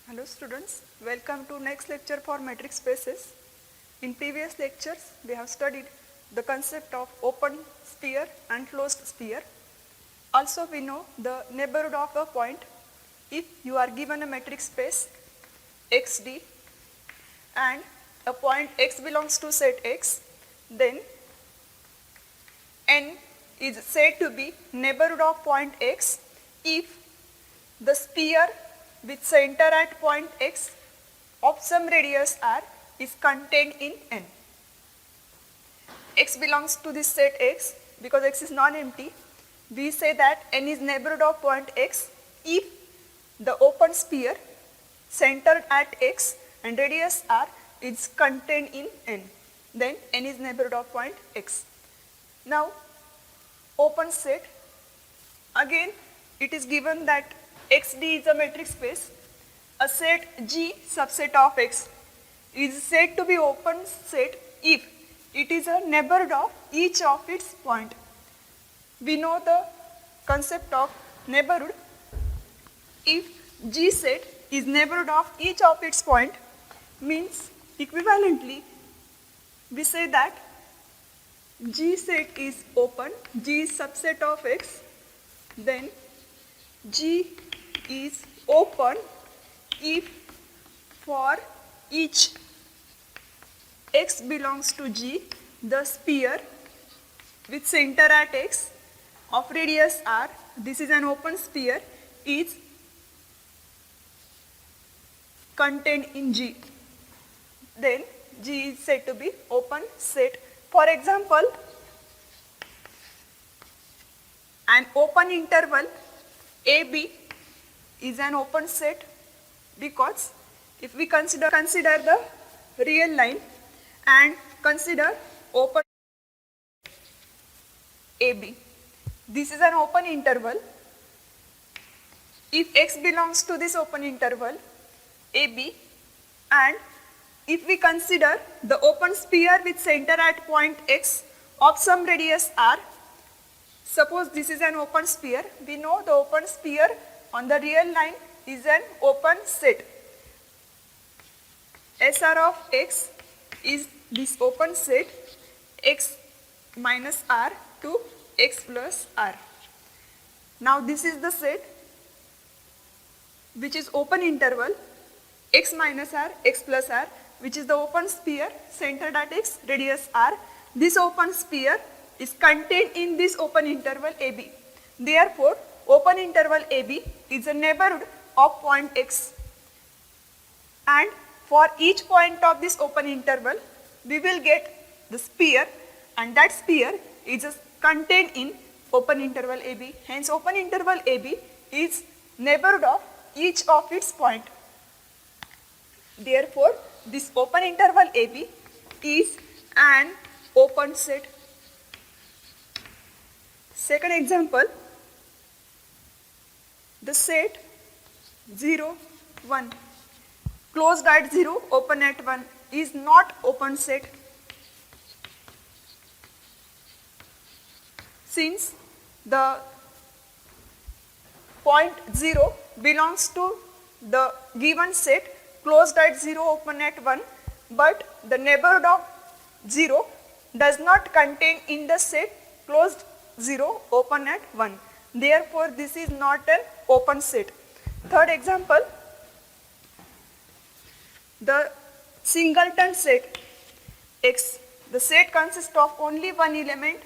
Hello students, welcome to next lecture for metric spaces. In previous lectures, we have studied the concept of open sphere and closed sphere. Also we know the neighborhood of a point. If you are given a metric space xd and a point x belongs to set x, then n is said to be neighborhood of point x if the sphere with center at point x of some radius r is contained in n. X belongs to this set x because x is non-empty. We say that n is neighborhood of point x if the open sphere centered at x and radius r is contained in n. Then n is neighborhood of point x. Now open set, again it is given that xd is a metric space. A set G subset of x is said to be open set if it is a neighborhood of each of its point. We know the concept of neighborhood. If G set is neighborhood of each of its point, means equivalently we say that G set is open, G is subset of x, then G is open if for each x belongs to G, the sphere with center at x of radius r, this is an open sphere, is contained in G. Then G is said to be open set. For example, an open interval AB is an open set because if we consider the real line and consider open AB, this is an open interval. If x belongs to this open interval AB, and if we consider the open sphere with center at point x of some radius r, suppose this is an open sphere, we know the open sphere on the real line is an open set. SR of x is this open set x minus r to x plus r. Now this is the set which is open interval x minus r, x plus r, which is the open sphere centered at x, radius r. This open sphere is contained in this open interval AB. Therefore, open interval AB is a neighborhood of point x. And for each point of this open interval, we will get the sphere, and that sphere is contained in open interval AB. Hence, open interval AB is neighborhood of each of its point. Therefore, this open interval AB is an open set. Second example, the set 0, 1, closed at 0, open at 1 is not open set. Since the point 0 belongs to the given set closed at 0, open at 1, but the neighborhood of 0 does not contain in the set closed 0, open at 1. Therefore, this is not an open set. Third example, the singleton set x. The set consists of only one element.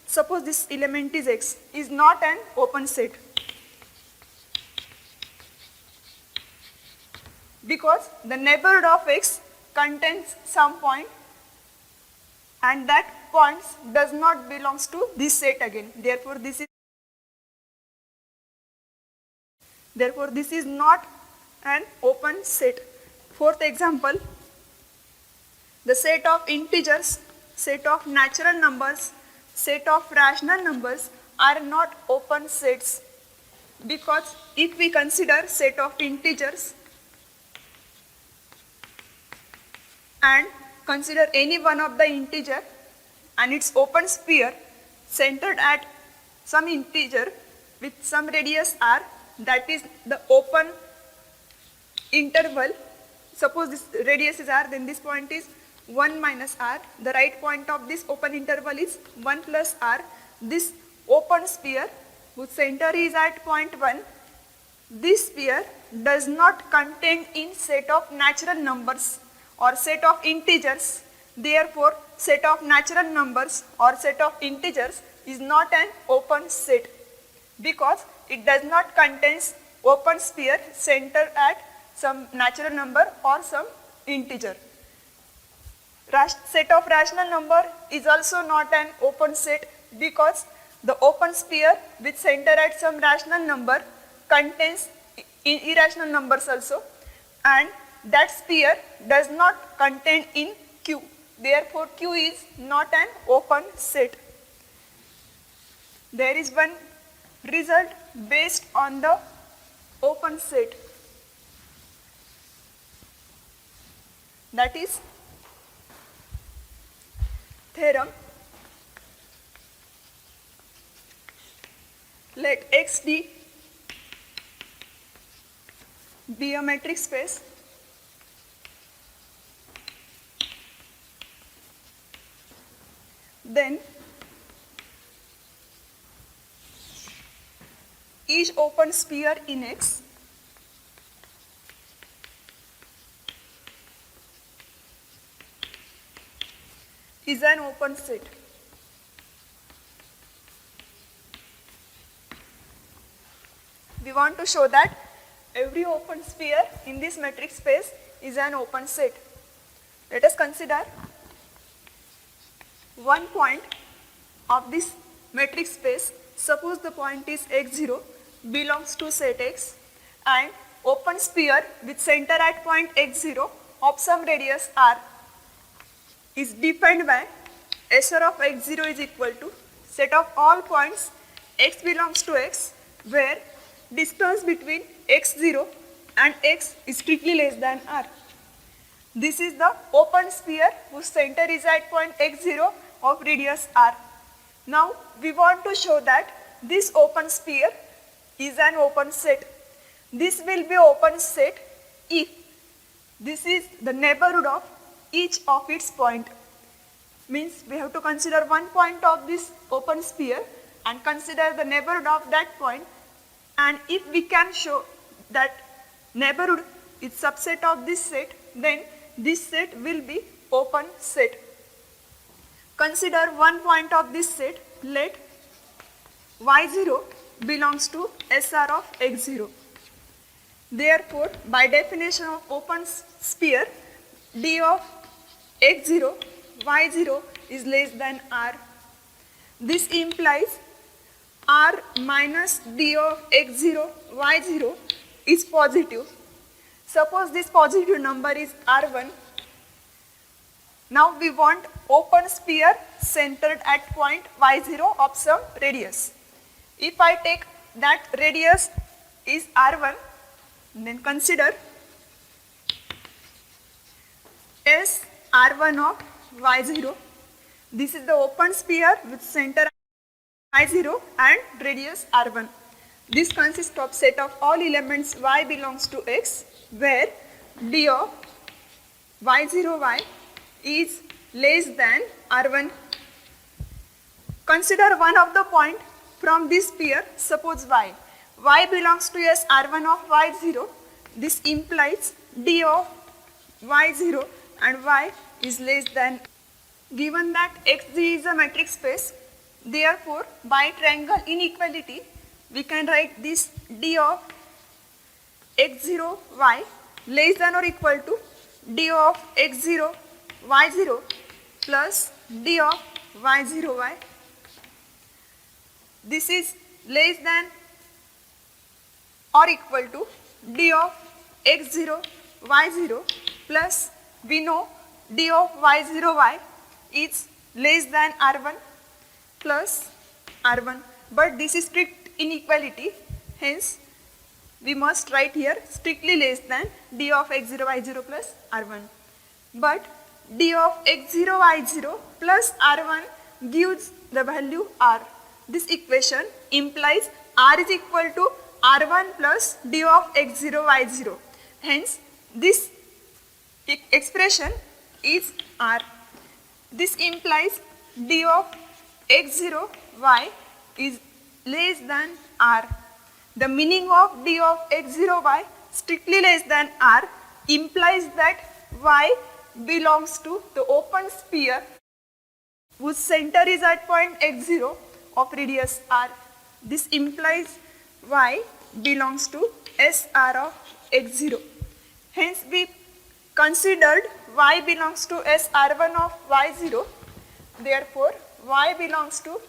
Suppose this element is x, is not an open set. Because the neighborhood of x contains some point and that points does not belongs to this set again. Therefore, this is not an open set. Fourth example, the set of integers, set of natural numbers, set of rational numbers are not open sets, because if we consider set of integers and consider any one of the integer and its open sphere centered at some integer with some radius r, that is the open interval, suppose this radius is r, then this point is 1 minus r. The right point of this open interval is 1 plus r. This open sphere whose center is at point 1, this sphere does not contain in set of natural numbers or set of integers. Therefore, set of natural numbers or set of integers is not an open set because it does not contain open sphere centered at some natural number or some integer. Set of rational number is also not an open set because the open sphere with center at some rational number contains irrational numbers also, and that sphere does not contain in Q. Therefore, Q is not an open set. There is one result based on the open set, that is theorem. Let XD be a metric space then each open sphere in X is an open set. We want to show that every open sphere in this metric space is an open set. Let us consider one point of this metric space. Suppose the point is x0 belongs to set X, and open sphere with center at point x0 of some radius r is defined by SR of x0 is equal to set of all points x belongs to X where distance between x0 and x is strictly less than r. This is the open sphere whose center is at point x0 of radius r. Now we want to show that this open sphere is an open set. This will be open set if this is the neighborhood of each of its point. Means we have to consider one point of this open sphere and consider the neighborhood of that point, and if we can show that neighborhood is subset of this set, then this set will be open set. Consider one point of this set. Let y0 belongs to SR of x0. Therefore, by definition of open sphere, d of x0, y0 is less than r. This implies r minus d of x0, y0 is positive. Suppose this positive number is r1. Now we want open sphere centered at point y0 of some radius. If I take that radius is r1, then consider S r1 of y0. This is the open sphere with center y0 and radius r1. This consists of set of all elements y belongs to X where d of y0y is less than r1. Consider one of the point from this sphere, suppose y. Y belongs to S r1 of y0. This implies d of y0 and y is less than. Given that Xg is a metric space, therefore by triangle inequality we can write this d of x0 y less than or equal to d of x0 y0 plus d of y0 y. This is less than or equal to d of x0 y0 plus we know d of y0 y is less than r1 plus r1, but this is strict inequality, hence we must write here strictly less than d of x0 y0 plus r1. But d of x0 y0 plus r1 gives the value r. This equation implies r is equal to r1 plus d of x0 y0. Hence, this expression is R. This implies d of x0 y is less than R. The meaning of d of x0 y strictly less than R implies that y belongs to the open sphere whose center is at point x0 of radius R. This implies y belongs to SR of x0. Hence, we considered y belongs to SR1 of y0. Therefore, y belongs to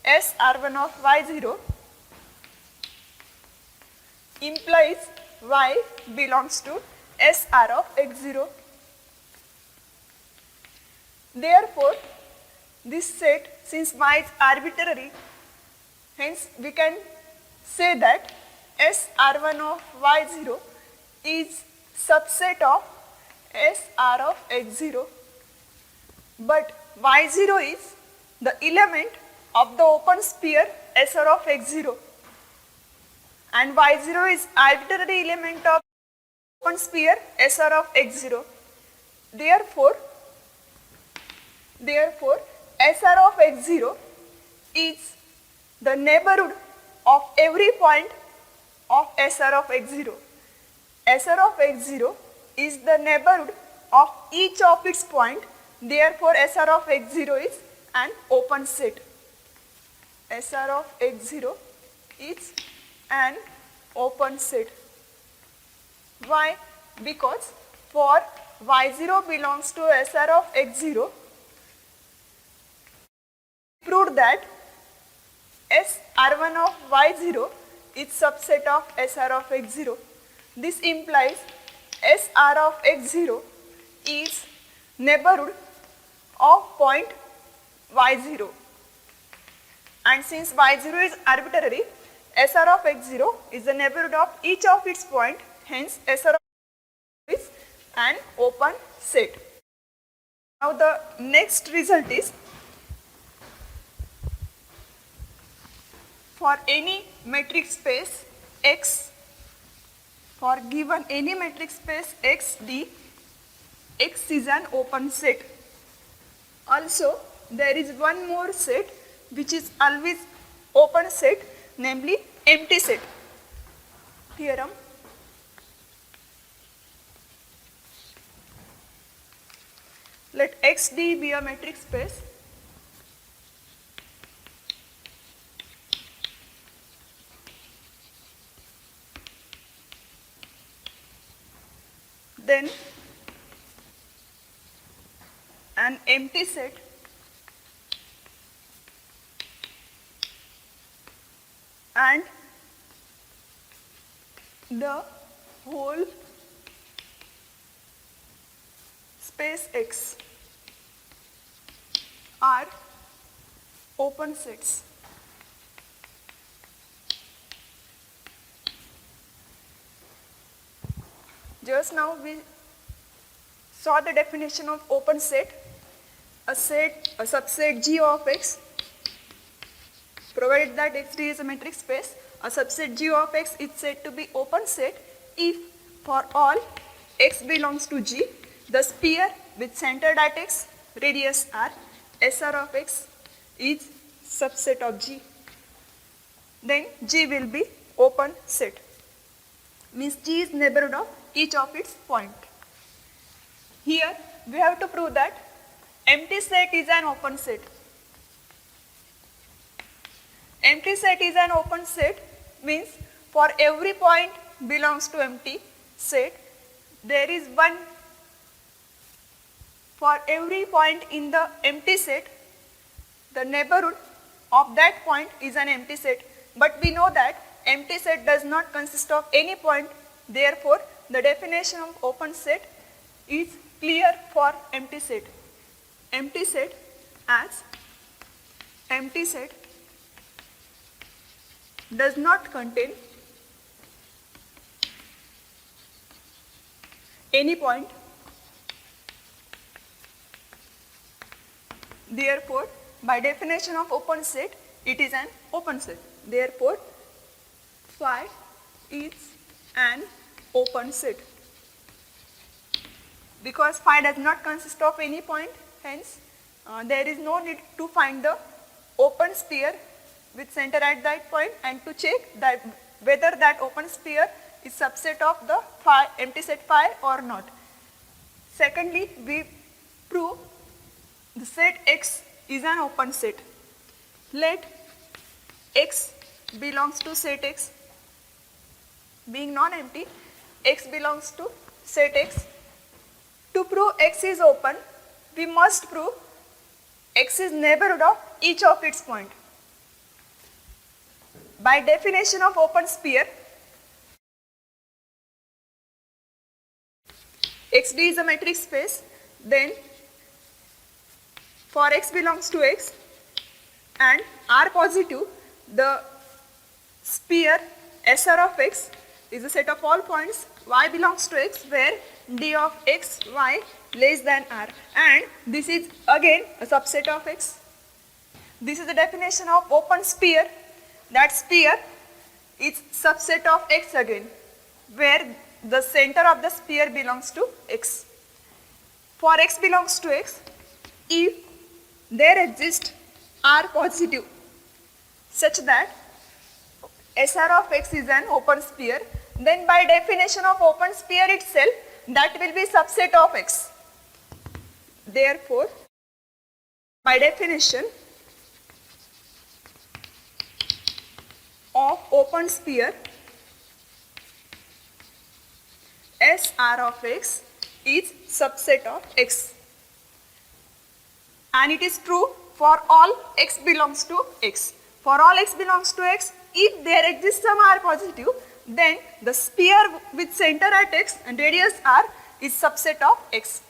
SR1 of y0 implies y belongs to SR of x0. Therefore, this set, since y is arbitrary, hence we can say that SR1 of y0 is subset of SR of x0, but y0 is the element of the open sphere SR of x0 and y0 is arbitrary element of open sphere SR of x0. Therefore, SR of x0 is the neighborhood of every point of SR of x0. SR of x0 is the neighborhood of each of its point. Therefore, SR of x0 is an open set. SR of x0 is an open set. Why? Because for y0 belongs to SR of x0, proved that SR1 of y0 is subset of SR of x0. This implies SR of x0 is neighborhood of point y0. And since y0 is arbitrary, SR of x0 is the neighborhood of each of its point. Hence, SR of is an open set. Now, the next result is for any metric space X, for given any metric space XD, X is an open set. Also, there is one more set which is always open set, namely empty set. Theorem. Let XD be a metric space then an empty set and the whole space X are open sets. Just now we saw the definition of open set. A subset G of X, provided that XD is a metric space, a subset G of X is said to be open set if for all X belongs to G, the sphere with center at X, radius R, SR of X is subset of G. Then G will be open set. Means G is neighborhood of each of its point. Here we have to prove that empty set is an open set. Empty set is an open set means for every point belongs to empty set, there is one, for every point in the empty set, the neighborhood of that point is an empty set. But we know that empty set does not consist of any point. Therefore, the definition of open set is clear for empty set. Empty set as empty set does not contain any point. Therefore, by definition of open set, it is an open set. Therefore, phi is an open set. because phi does not consist of any point, hence there is no need to find the open sphere with center at that point and to check that whether that open sphere is subset of the phi, empty set phi or not. Secondly, we prove the set X is an open set. Let X belongs to set X. Being non-empty, X belongs to set X. To prove X is open, we must prove X is neighborhood of each of its points. By definition of open sphere, XD is a metric space, then for X belongs to X and R positive, the sphere SR of X is a set of all points Y belongs to X where D of X, Y less than R, and this is again a subset of X. This is the definition of open sphere. That sphere is subset of X again, where the center of the sphere belongs to X. For X belongs to X, if there exists R positive such that SR of X is an open sphere, then by definition of open sphere itself, that will be subset of X. Therefore, by definition of open sphere, SR of X is subset of X. And it is true for all X belongs to X. For all X belongs to X, if there exists some R positive, then the sphere with center at X and radius R is subset of X.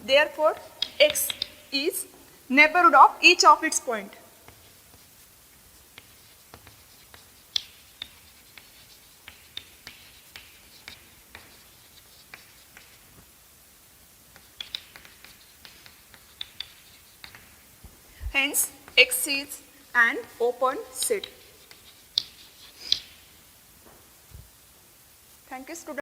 Therefore, X is neighborhood of each of its points. Hence, X is an open set. Thank you, students.